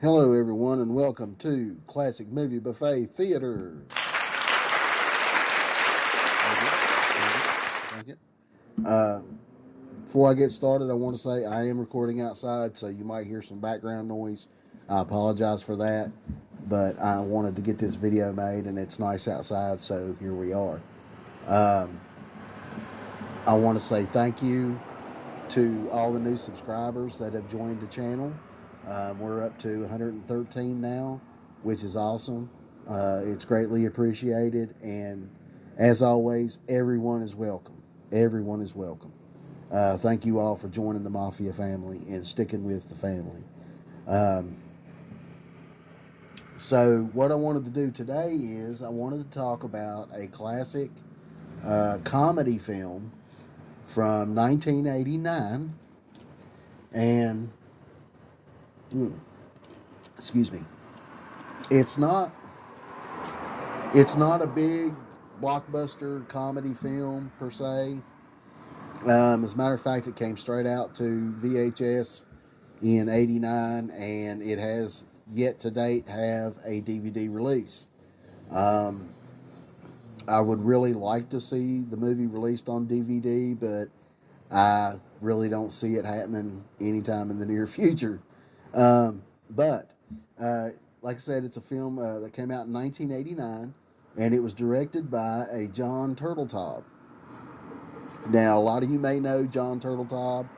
Hello, everyone, and welcome to Classic Movie Buffet Theater. Thank you. Before I get started, I want to say I am recording outside, so you might hear some background noise. I apologize for that, but I wanted to get this video made, and it's nice outside, so here we are. I want to say thank you to all the new subscribers that have joined the channel. We're up to 113 now, which is awesome. It's greatly appreciated, and as always, everyone is welcome. Everyone is welcome. Thank you all for joining the Mafia family and sticking with the family. So what I wanted to do today is I wanted to talk about a classic comedy film from 1989, and excuse me, it's not a big blockbuster comedy film per se. As a matter of fact, it came straight out to VHS in '89, and it has yet to date have a DVD release. I would really like to see the movie released on DVD, but I really don't see it happening anytime in the near future. But like I said, it's a film that came out in 1989, and it was directed by a John Turteltaub. Now, a lot of you may know John Turteltaub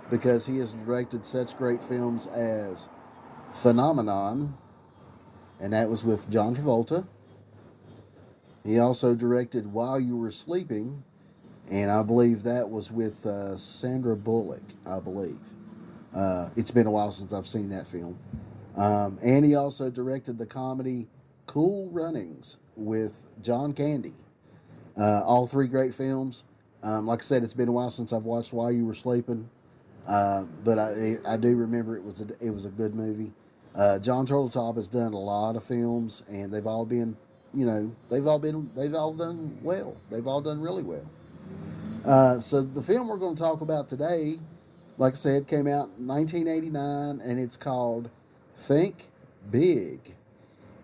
because he has directed such great films as Phenomenon, and that was with John Travolta. He also directed While You Were Sleeping, and I believe that was with Sandra Bullock, I believe. It's been a while since I've seen that film. And he also directed the comedy Cool Runnings with John Candy. All three great films. Like I said, it's been a while since I've watched While You Were Sleeping, but I do remember it was a good movie. John Turteltaub has done a lot of films, and they've all done well. They've all done really well. So the film we're going to talk about today, like I said, came out in 1989, and it's called Think Big,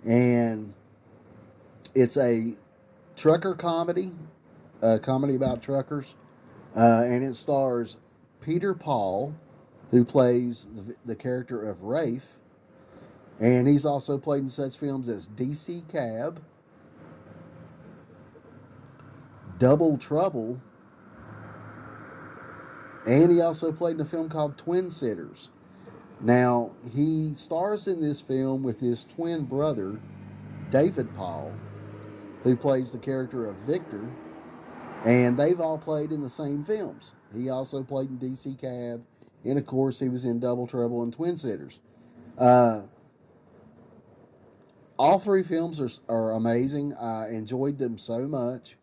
and it's a trucker comedy. A comedy about truckers, and it stars Peter Paul, who plays the character of Rafe, and he's also played in such films as DC Cab, Double Trouble, and he also played in a film called Twin Sitters. Now, he stars in this film with his twin brother, David Paul, who plays the character of Victor. And they've all played in the same films. He also played in DC Cab, and of course he was in Double Trouble and Twin Sitters. All three films are amazing. I enjoyed them so much.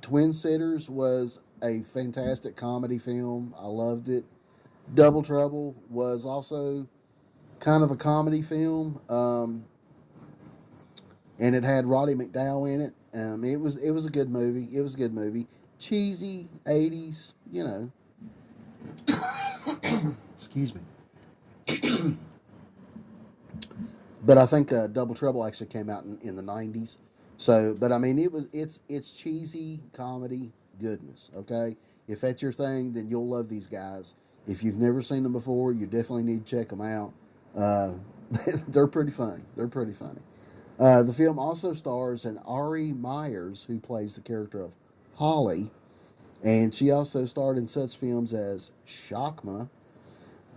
Twin Sitters was a fantastic comedy film. I loved it. Double Trouble was also kind of a comedy film. And it had Roddy McDowall in it. It was a good movie. It was a good movie. Cheesy 80s, you know. Excuse me. But I think Double Trouble actually came out in the 90s. So, but I mean, it's cheesy comedy goodness. Okay, if that's your thing, then you'll love these guys. If you've never seen them before, you definitely need to check them out. They're pretty funny. They're pretty funny. The film also stars an Ari Myers, who plays the character of Holly, and she also starred in such films as Shockma,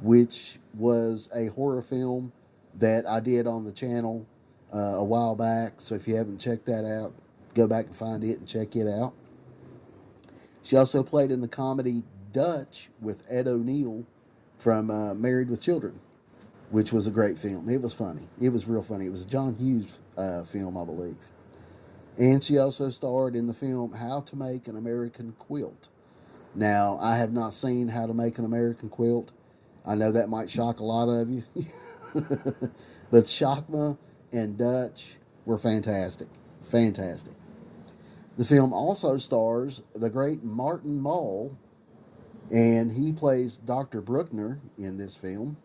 which was a horror film that I did on the channel a while back. So if you haven't checked that out, go back and find it and check it out. She also played in the comedy Dutch with Ed O'Neill from Married with Children, which was a great film. It was funny. It was real funny. It was a John Hughes film, I believe. And she also starred in the film How to Make an American Quilt. Now, I have not seen How to Make an American Quilt. I know that might shock a lot of you. But Shockma and Dutch were fantastic. Fantastic. The film also stars the great Martin Mull, and he plays Dr. Bruckner in this film.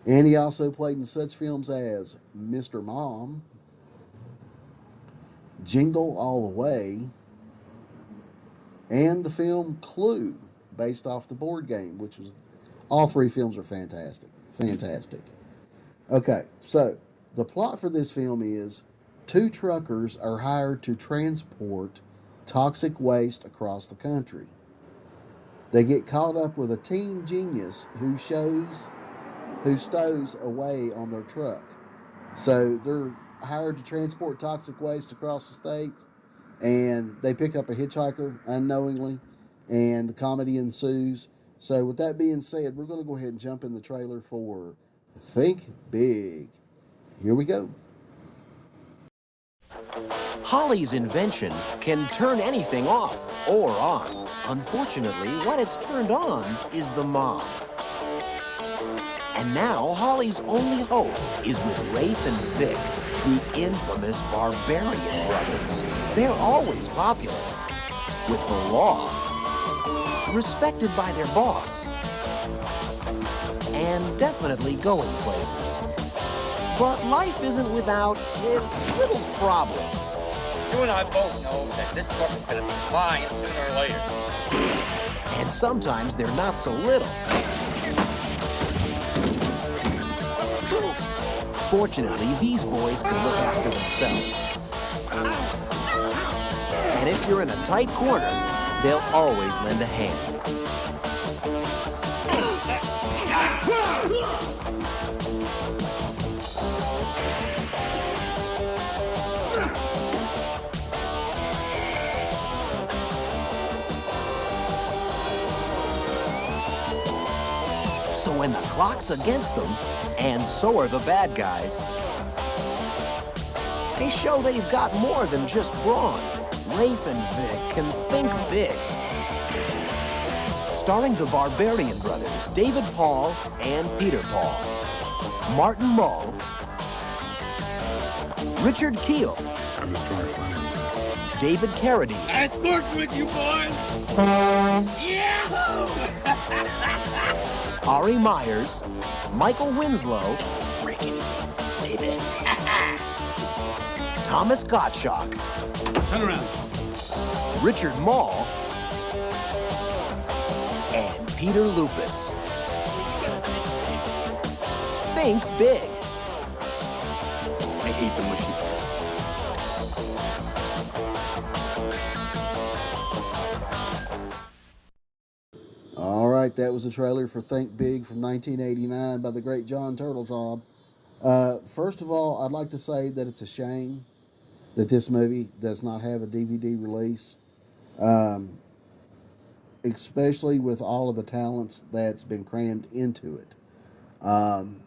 And he also played in such films as Mr. Mom, Jingle All the Way, and the film Clue, based off the board game, which was, all three films are fantastic. Fantastic. Okay, so the plot for this film is two truckers are hired to transport toxic waste across the country. They get caught up with a teen genius who stows away on their truck. So they're hired to transport toxic waste across the state, and they pick up a hitchhiker unknowingly, and the comedy ensues. So with that being said, we're going to go ahead and jump in the trailer for Think Big. Here we go. Holly's invention can turn anything off or on. Unfortunately, when it's turned on is the mom. And now, Holly's only hope is with Rafe and Vic, the infamous Barbarian brothers. They're always popular, with the law, respected by their boss, and definitely going places. But life isn't without its little problems. You and I both know that this book is going to be flying sooner or later. And sometimes they're not so little. Fortunately, these boys can look after themselves. And if you're in a tight corner, they'll always lend a hand. So when the clock's against them, and so are the bad guys, they show they've got more than just brawn. Rafe and Vic can think big. Starring the Barbarian brothers, David Paul and Peter Paul, Martin Mull, Richard Keel, I'm a strong science. David Carradine, Nice working with you, boys. Yahoo! Ari Myers, Michael Winslow, Thomas Gottschalk, Turn around. Richard Mall, and Peter Lupus. Think big. I hate the mushy All right, that was a trailer for Think Big from 1989 by the great John Turteltaub. First of all, I'd like to say that it's a shame that this movie does not have a DVD release, especially with all of the talents that's been crammed into it.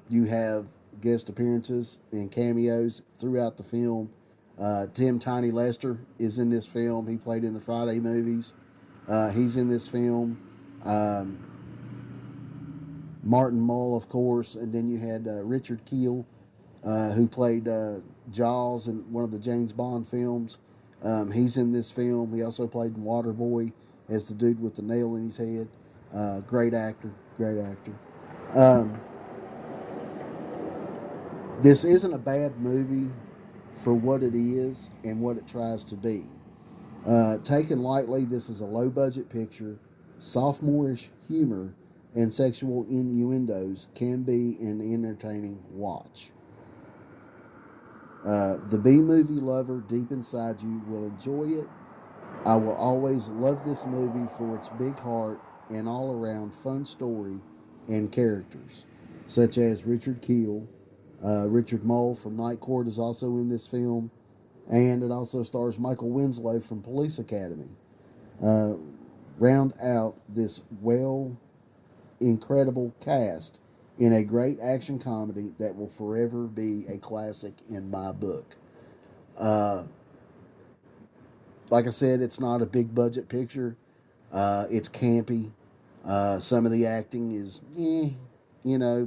You have guest appearances and cameos throughout the film. Tim Tiny Lester is in this film. He played in the Friday movies. He's in this film. Martin Mull, of course, and then you had Richard Keel, who played Jaws in one of the James Bond films. He's in this film. He also played in Waterboy as the dude with the nail in his head. Great actor, great actor. This isn't a bad movie for what it is and what it tries to be. Taken lightly, this is a low-budget picture. Sophomorish humor and sexual innuendos can be an entertaining watch. The B-movie lover deep inside you will enjoy it. I will always love this movie for its big heart and all-around fun story and characters, such as Richard Keel. Richard Mole from Night Court is also in this film, and it also stars Michael Winslow from Police Academy. Round out this incredible cast in a great action comedy that will forever be a classic in my book. Like I said, it's not a big budget picture. It's campy. Some of the acting is,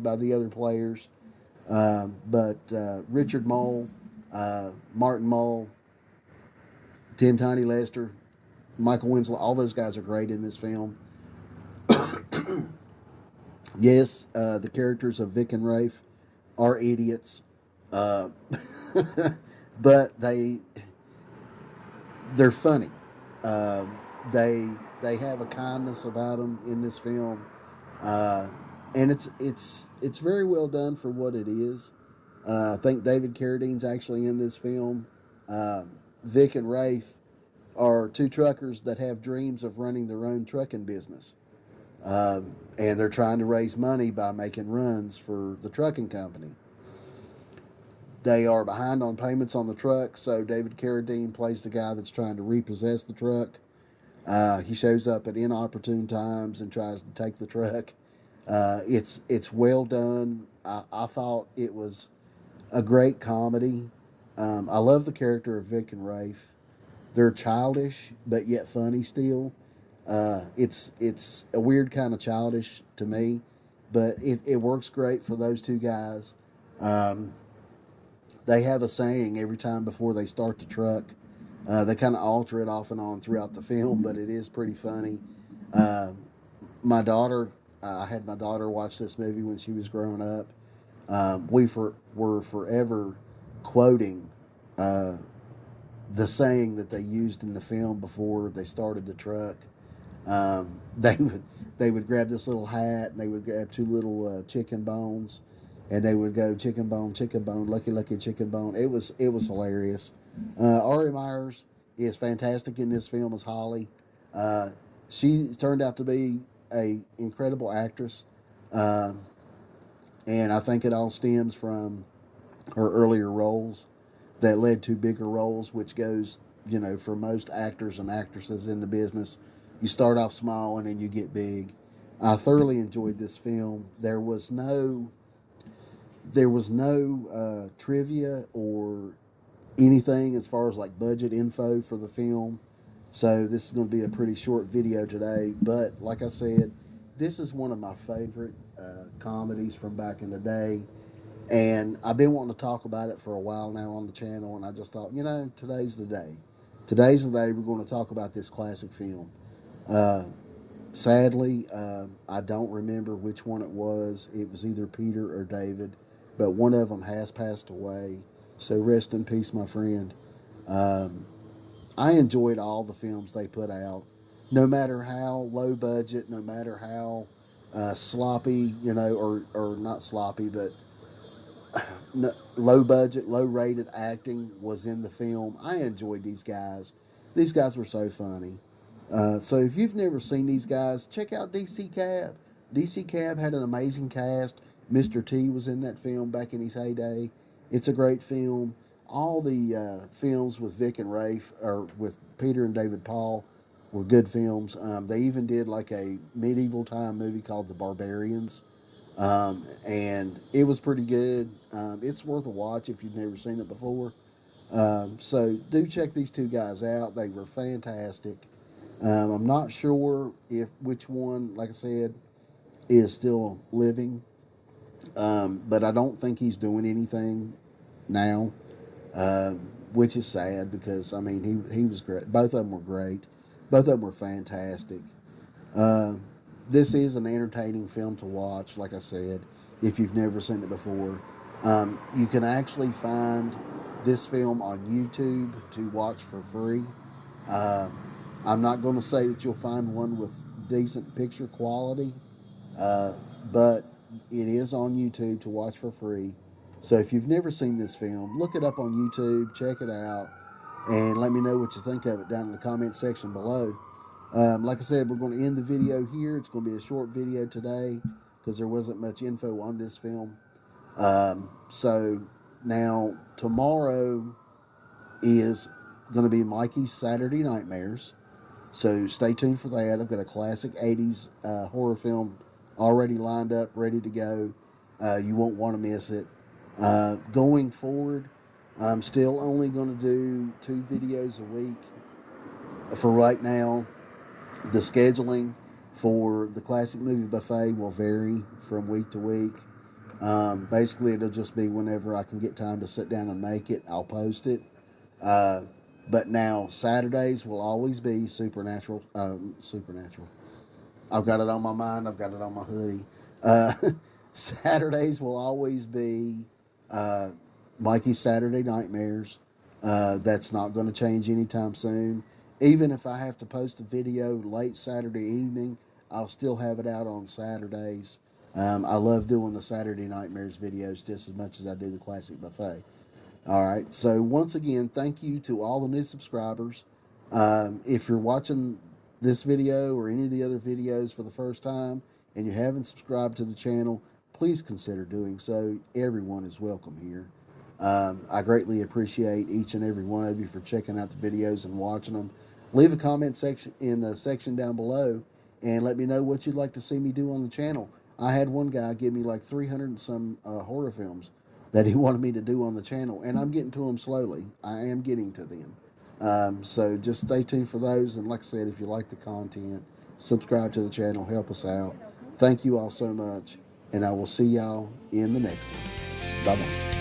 by the other players. But Richard Mole, Martin Mull, Tim Tiny Lester, Michael Winslow, all those guys are great in this film. Yes, the characters of Vic and Rafe are idiots, uh, but they're funny. Uh, they have a kindness about them in this film, uh, and it's very well done for what it is. I think David Carradine's actually in this film. Uh, Vic and Rafe are two truckers that have dreams of running their own trucking business. Um, and they're trying to raise money by making runs for the trucking company. They are behind on payments on the truck, so David Carradine plays the guy that's trying to repossess the truck. He shows up at inopportune times and tries to take the truck. It's well done. I thought it was a great comedy. I love the character of Vic and Rafe. They're childish, but yet funny still. It's a weird kind of childish to me, but it works great for those two guys. They have a saying every time before they start the truck. They kind of alter it off and on throughout the film, but it is pretty funny. My daughter, I had my daughter watch this movie when she was growing up. Were forever quoting the saying that they used in the film before they started the truck. They would grab this little hat and they would grab two little chicken bones, and they would go chicken bone, lucky lucky chicken bone. It was hilarious. Ari Myers is fantastic in this film as Holly. She turned out to be a incredible actress, and I think it all stems from her earlier roles that led to bigger roles, which goes, for most actors and actresses in the business. You start off small and then you get big. I thoroughly enjoyed this film. There was no trivia or anything as far as like budget info for the film. So this is going to be a pretty short video today. But like I said, this is one of my favorite comedies from back in the day. And I've been wanting to talk about it for a while now on the channel. And I just thought, today's the day. Today's the day we're going to talk about this classic film. Sadly, I don't remember which one it was. It was either Peter or David, but one of them has passed away. So rest in peace, my friend. I enjoyed all the films they put out, no matter how low budget, no matter how sloppy, or not sloppy, but low budget, low rated acting was in the film. I enjoyed these guys. These guys were so funny. So if you've never seen these guys, check out DC Cab. DC Cab had an amazing cast. Mr. T was in that film back in his heyday. It's a great film. All the films with Vic and Rafe, or with Peter and David Paul, were good films. They even did like a medieval time movie called The Barbarians. And it was pretty good. It's worth a watch if you've never seen it before. So do check these two guys out. They were fantastic. I'm not sure which one, like I said, is still living. But I don't think he's doing anything now, which is sad because, he was great. Both of them were great. Both of them were fantastic. This is an entertaining film to watch, like I said, if you've never seen it before. You can actually find this film on YouTube to watch for free. I'm not going to say that you'll find one with decent picture quality, but it is on YouTube to watch for free. So if you've never seen this film, look it up on YouTube, check it out, and let me know what you think of it down in the comment section below. Like I said, we're going to end the video here. It's going to be a short video today because there wasn't much info on this film. So now tomorrow is going to be Mikey's Saturday Nightmares. So stay tuned for that. I've got a classic 80s horror film already lined up, ready to go. You won't want to miss it. Going forward, I'm still only going to do 2 videos a week. For right now, the scheduling for the Classic Movie Buffet will vary from week to week. Basically, it'll just be whenever I can get time to sit down and make it, I'll post it. But now, Saturdays will always be Supernatural. I've got it on my mind. I've got it on my hoodie. Uh, Saturdays will always be Mikey's Saturday Nightmares. That's not going to change anytime soon. Even if I have to post a video late Saturday evening, I'll still have it out on Saturdays. I love doing the Saturday Nightmares videos just as much as I do the Classic Buffet. All right. So once again, thank you to all the new subscribers. If you're watching this video or any of the other videos for the first time and you haven't subscribed to the channel, please consider doing so. Everyone is welcome here. I greatly appreciate each and every one of you for checking out the videos and watching them. Leave a comment section in the section down below and let me know what you'd like to see me do on the channel. I had one guy give me like 300 and some horror films that he wanted me to do on the channel, and I'm getting to them slowly. I am getting to them. So just stay tuned for those, and like I said, if you like the content, subscribe to the channel, help us out. Thank you all so much, and I will see y'all in the next one. Bye-bye.